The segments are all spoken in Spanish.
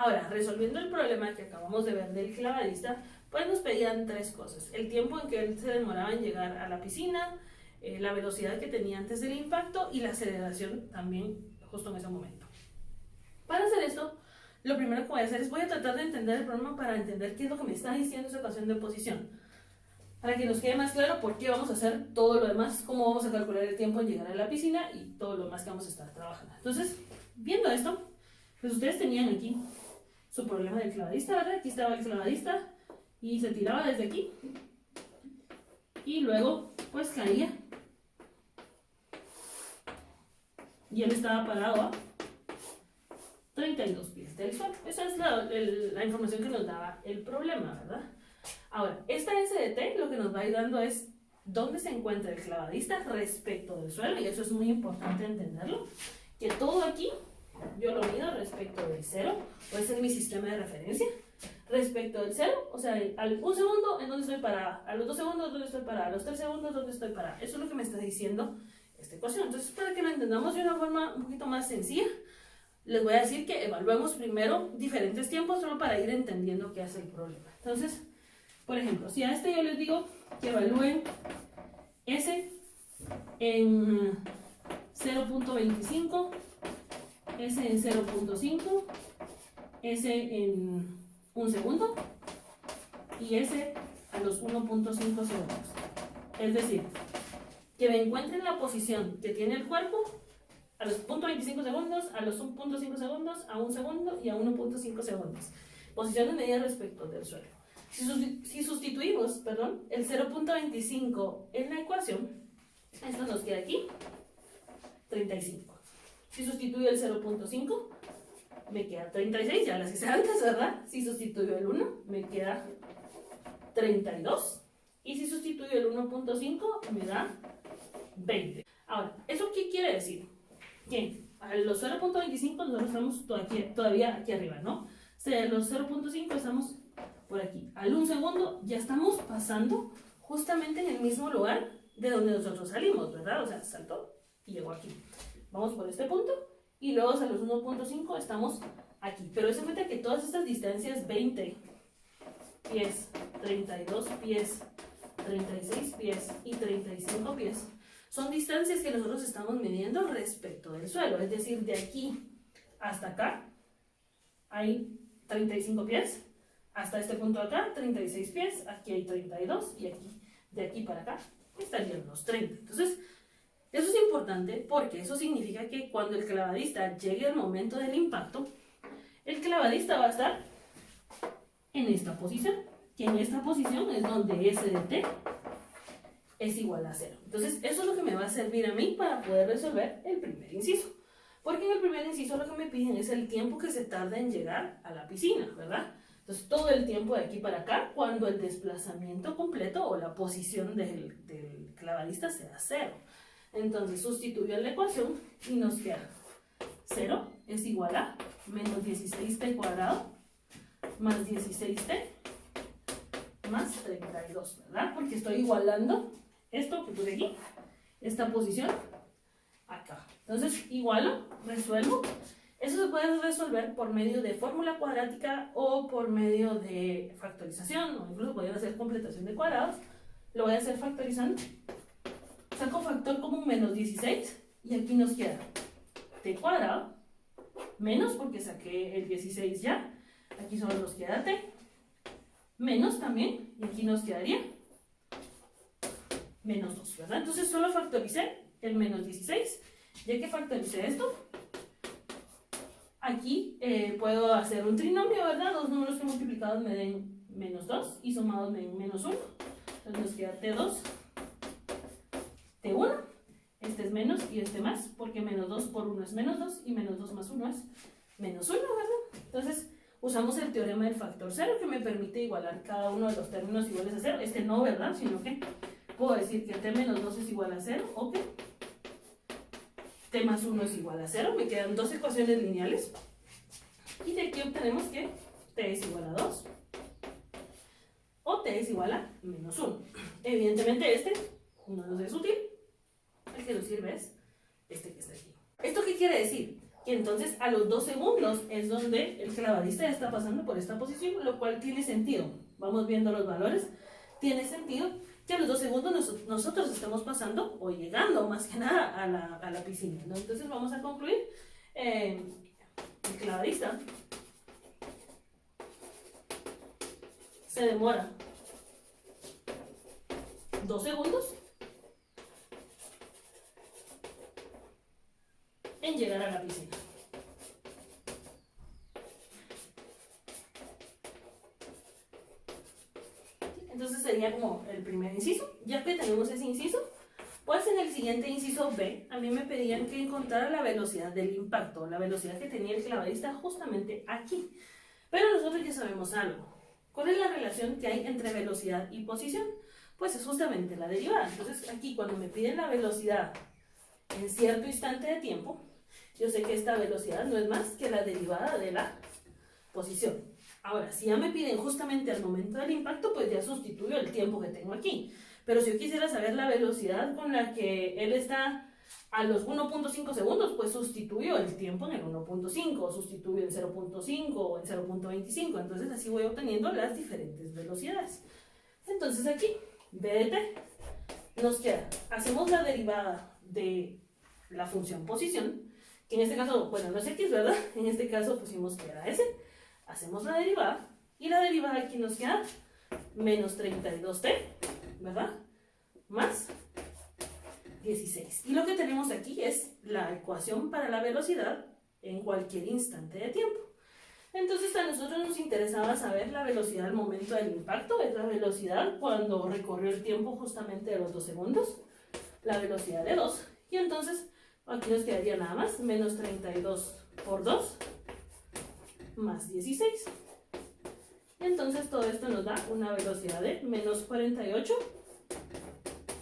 Ahora, resolviendo el problema que acabamos de ver del clavadista, pues nos pedían tres cosas: el tiempo en que él se demoraba en llegar a la piscina, la velocidad que tenía antes del impacto y la aceleración también justo en ese momento. Para hacer esto, lo primero que voy a hacer es voy a tratar de entender el problema para entender qué es lo que me está diciendo esa ecuación de posición, para que nos quede más claro por qué vamos a hacer todo lo demás, cómo vamos a calcular el tiempo en llegar a la piscina y todo lo demás que vamos a estar trabajando. Entonces, viendo esto, pues ustedes tenían aquí su problema del clavadista, ¿verdad? Aquí estaba el clavadista y se tiraba desde aquí y luego pues caía y él estaba parado a 32 pies del suelo. Esa es la información que nos daba el problema, ¿verdad? Ahora, esta SDT lo que nos va a ir dando es dónde se encuentra el clavadista respecto del suelo, y eso es muy importante entenderlo, que todo aquí yo lo mido respecto del cero, puede ser mi sistema de referencia, respecto del cero, o sea, al 1 segundo en donde estoy parada, a los 2 segundos donde estoy parada, a los 3 segundos donde estoy parada. Eso es lo que me está diciendo esta ecuación. Entonces, para que lo entendamos de una forma un poquito más sencilla, les voy a decir que evaluemos primero diferentes tiempos solo para ir entendiendo qué hace el problema. Entonces, por ejemplo, si a este yo les digo que evalúen S en 0.25, S en 0.5, S en 1 segundo y S a los 1.5 segundos. Es decir, que me encuentren la posición que tiene el cuerpo a los 0.25 segundos, a los 1.5 segundos, a 1 segundo y a 1.5 segundos. Posición de medida respecto del suelo. Si sustituimos, el 0.25 en la ecuación, esto nos queda aquí, 35. Si sustituyo el 0.5, me queda 36, ya las hice antes, ¿verdad? Si sustituyo el 1, me queda 32. Y si sustituyo el 1.5, me da 20. Ahora, ¿eso qué quiere decir? Que a los 0.25 nosotros estamos todavía aquí arriba, ¿no? O sea, a los 0.5 estamos por aquí. Al 1 segundo ya estamos pasando justamente en el mismo lugar de donde nosotros salimos, ¿verdad? O sea, saltó y llegó aquí. Vamos por este punto y luego a los 1.5 estamos aquí. Pero se cuenta que todas estas distancias, 20 pies, 32 pies, 36 pies y 35 pies, son distancias que nosotros estamos midiendo respecto del suelo. Es decir, de aquí hasta acá hay 35 pies, hasta este punto acá 36 pies, aquí hay 32 y aquí, de aquí para acá, estarían los 30. Entonces, eso es importante porque eso significa que cuando el clavadista llegue al momento del impacto, el clavadista va a estar en esta posición, que en esta posición es donde S de T es igual a 0. Entonces, eso es lo que me va a servir a mí para poder resolver el primer inciso. Porque en el primer inciso lo que me piden es el tiempo que se tarda en llegar a la piscina, ¿verdad? Entonces, todo el tiempo de aquí para acá, cuando el desplazamiento completo o la posición del clavadista sea 0. Entonces, sustituyo en la ecuación y nos queda 0 es igual a menos 16t cuadrado más 16t más 32, ¿verdad? Porque estoy igualando esto que puse aquí, esta posición acá. Entonces, igualo, resuelvo. Eso se puede resolver por medio de fórmula cuadrática o por medio de factorización, o incluso podría hacer completación de cuadrados. Lo voy a hacer factorizando. Saco factor común menos 16 y aquí nos queda t cuadrado menos, porque saqué el 16 ya, aquí solo nos queda t, menos también, y aquí nos quedaría menos 2, ¿verdad? Entonces solo factoricé el menos 16. Ya que factoricé esto, aquí puedo hacer un trinomio, ¿verdad? Dos números que multiplicados me den menos 2 y sumados me den menos 1. Entonces nos queda t2, t1, este es menos y este más, porque menos 2 por 1 es menos 2 y menos 2 más 1 es menos 1, ¿verdad? Entonces usamos el teorema del factor 0 que me permite igualar cada uno de los términos iguales a 0. Este no, ¿verdad? Sino que puedo decir que t menos 2 es igual a 0 o que t más 1 es igual a 0. Me quedan dos ecuaciones lineales. Y de aquí obtenemos que t es igual a 2 o t es igual a menos 1. Evidentemente este no nos es útil. El que nos sirve es este que está aquí. ¿Esto qué quiere decir? Y entonces a los 2 segundos es donde el clavadista ya está pasando por esta posición, lo cual tiene sentido. Vamos viendo los valores. Tiene sentido que a los 2 segundos nosotros estamos pasando o llegando más que nada a la piscina, ¿no? Entonces vamos a concluir. El clavadista se demora 2 segundos en llegar a la piscina. Entonces sería como el primer inciso. Ya que tenemos ese inciso, pues en el siguiente inciso B, a mí me pedían que encontrara la velocidad del impacto, la velocidad que tenía el clavadista justamente aquí. Pero nosotros ya sabemos algo. ¿Cuál es la relación que hay entre velocidad y posición? Pues es justamente la derivada. Entonces aquí cuando me piden la velocidad en cierto instante de tiempo, yo sé que esta velocidad no es más que la derivada de la posición. Ahora, si ya me piden justamente al momento del impacto, pues ya sustituyo el tiempo que tengo aquí. Pero si yo quisiera saber la velocidad con la que él está a los 1.5 segundos, pues sustituyo el tiempo en el 1.5, sustituyo en 0.5 o en 0.25. Entonces así voy obteniendo las diferentes velocidades. Entonces aquí, B de t, nos queda, hacemos la derivada de la función posición, que en este caso, bueno, no es x, ¿verdad? En este caso pusimos que era s. Hacemos la derivada, y la derivada aquí nos queda menos 32t, ¿verdad? Más 16. Y lo que tenemos aquí es la ecuación para la velocidad en cualquier instante de tiempo. Entonces a nosotros nos interesaba saber la velocidad al momento del impacto, es la velocidad cuando recorrió el tiempo justamente de los 2 segundos, la velocidad de 2, y entonces aquí nos quedaría nada más menos 32 por 2 más 16. Entonces todo esto nos da una velocidad de menos 48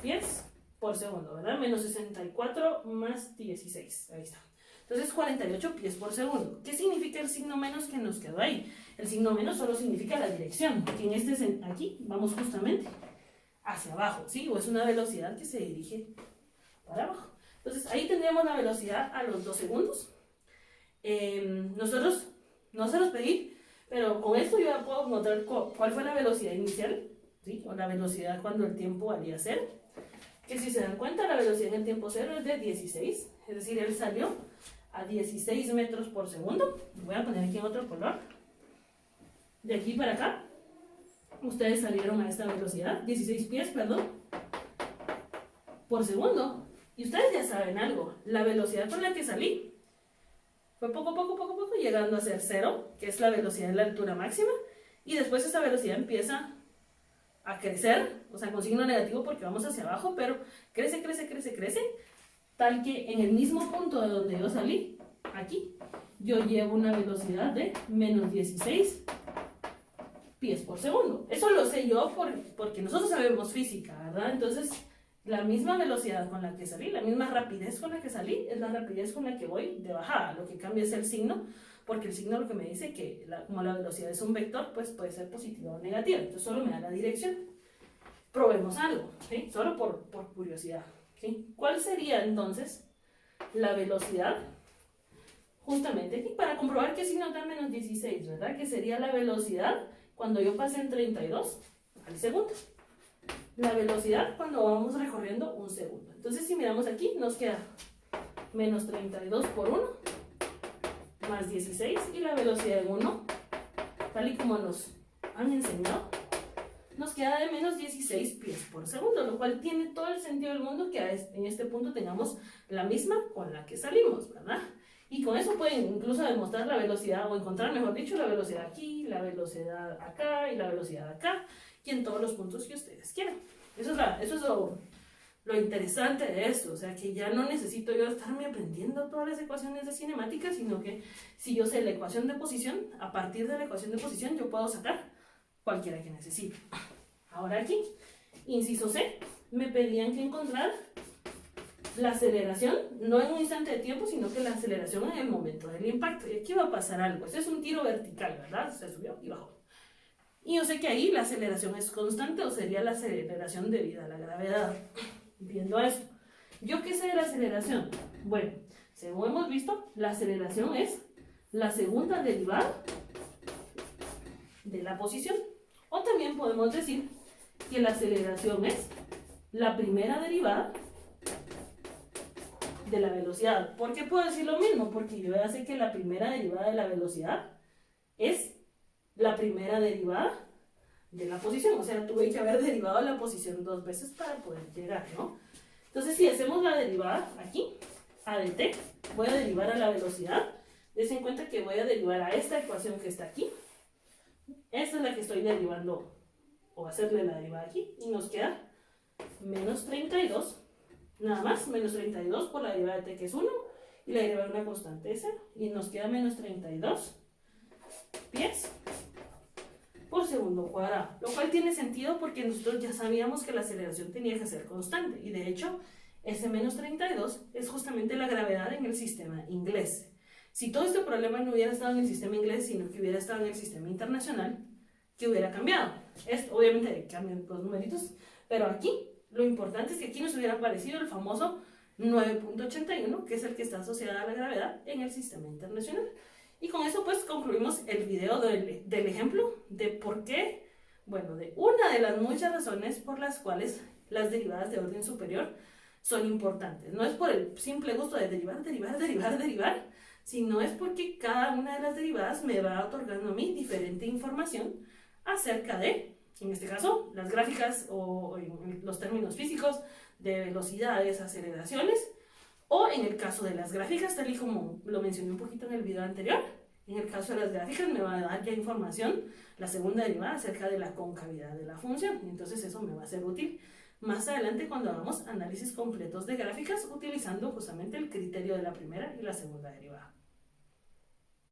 pies por segundo, ¿verdad? Menos 64 más 16, ahí está. Entonces 48 pies por segundo. ¿Qué significa el signo menos que nos quedó ahí? El signo menos solo significa la dirección, porque en este aquí vamos justamente hacia abajo, ¿sí? O es una velocidad que se dirige para abajo. Entonces ahí tendríamos la velocidad a los 2 segundos. Nosotros no se los pedí, pero con esto yo ya puedo encontrar cuál fue la velocidad inicial, ¿sí? O la velocidad cuando el tiempo valía 0. Que si se dan cuenta, la velocidad en el tiempo 0 es de 16, es decir, él salió a 16 metros por segundo. Voy a poner aquí en otro color. De aquí para acá, ustedes salieron a esta velocidad, 16 pies, perdón, por segundo. Y ustedes ya saben algo, la velocidad con la que salí fue poco, llegando a ser 0, que es la velocidad de la altura máxima, y después esta velocidad empieza a crecer, o sea, con signo negativo porque vamos hacia abajo, pero crece, tal que en el mismo punto de donde yo salí, aquí, yo llevo una velocidad de menos 16 pies por segundo. Eso lo sé yo porque nosotros sabemos física, ¿verdad? Entonces, la misma velocidad con la que salí, la misma rapidez con la que salí, es la rapidez con la que voy de bajada. Lo que cambia es el signo, porque el signo lo que me dice que como la velocidad es un vector, pues puede ser positiva o negativa. Entonces solo me da la dirección. Probemos algo, ¿sí? Solo por curiosidad, ¿sí? ¿Cuál sería entonces la velocidad? Justamente aquí, para comprobar que signo da menos 16, ¿verdad? Que sería la velocidad cuando yo pasé en 32 al segundo. La velocidad cuando vamos recorriendo un segundo. Entonces si miramos aquí, nos queda menos 32 por 1 más 16, y la velocidad en 1, tal y como nos han enseñado, nos queda de menos 16 pies por segundo, lo cual tiene todo el sentido del mundo que en este punto tengamos la misma con la que salimos, ¿verdad? Y con eso pueden incluso demostrar la velocidad, o encontrar, mejor dicho, la velocidad aquí, la velocidad acá y la velocidad acá, y en todos los puntos que ustedes quieran. Eso es lo interesante de esto, o sea que ya no necesito yo estarme aprendiendo todas las ecuaciones de cinemática, sino que si yo sé la ecuación de posición, a partir de la ecuación de posición yo puedo sacar cualquiera que necesite. Ahora aquí, inciso C, me pedían que encontrar la aceleración, no en un instante de tiempo, sino que la aceleración en el momento del impacto. Y aquí va a pasar algo, este es un tiro vertical, ¿verdad? Se subió y bajó. Y yo sé que ahí la aceleración es constante, o sería la aceleración debida a la gravedad. Viendo esto, ¿yo qué sé de la aceleración? Bueno, Según hemos visto, la aceleración es la segunda derivada de la posición. O también podemos decir que la aceleración es la primera derivada de la velocidad. ¿Por qué puedo decir lo mismo? Porque yo ya sé que la primera derivada de la velocidad es la primera derivada de la posición. O sea, tuve que haber derivado la posición 2 veces para poder llegar, ¿no? Entonces, si hacemos la derivada aquí, a de t, voy a derivar a la velocidad. Dense en cuenta que voy a derivar a esta ecuación que está aquí. Esta es la que estoy derivando, o hacerle la derivada aquí, y nos queda menos 32, nada más, menos 32 por la derivada de t, que es 1, y la derivada de una constante es 0, y nos queda menos 32 pies por segundo cuadrado, lo cual tiene sentido porque nosotros ya sabíamos que la aceleración tenía que ser constante, y de hecho, ese menos 32 es justamente la gravedad en el sistema inglés. Si todo este problema no hubiera estado en el sistema inglés, sino que hubiera estado en el sistema internacional, ¿qué hubiera cambiado? Obviamente cambian los numeritos, pero aquí lo importante es que aquí nos hubiera aparecido el famoso 9.81, que es el que está asociado a la gravedad en el sistema internacional. Y con eso pues concluimos el video del ejemplo de por qué, bueno, de una de las muchas razones por las cuales las derivadas de orden superior son importantes. No es por el simple gusto de derivar, sino es porque cada una de las derivadas me va otorgando a mí diferente información acerca de, en este caso, las gráficas o en los términos físicos de velocidades, aceleraciones, o en el caso de las gráficas, tal y como lo mencioné un poquito en el video anterior, en el caso de las gráficas me va a dar ya información, la segunda derivada, acerca de la concavidad de la función, y entonces eso me va a ser útil más adelante cuando hagamos análisis completos de gráficas utilizando justamente el criterio de la primera y la segunda derivada.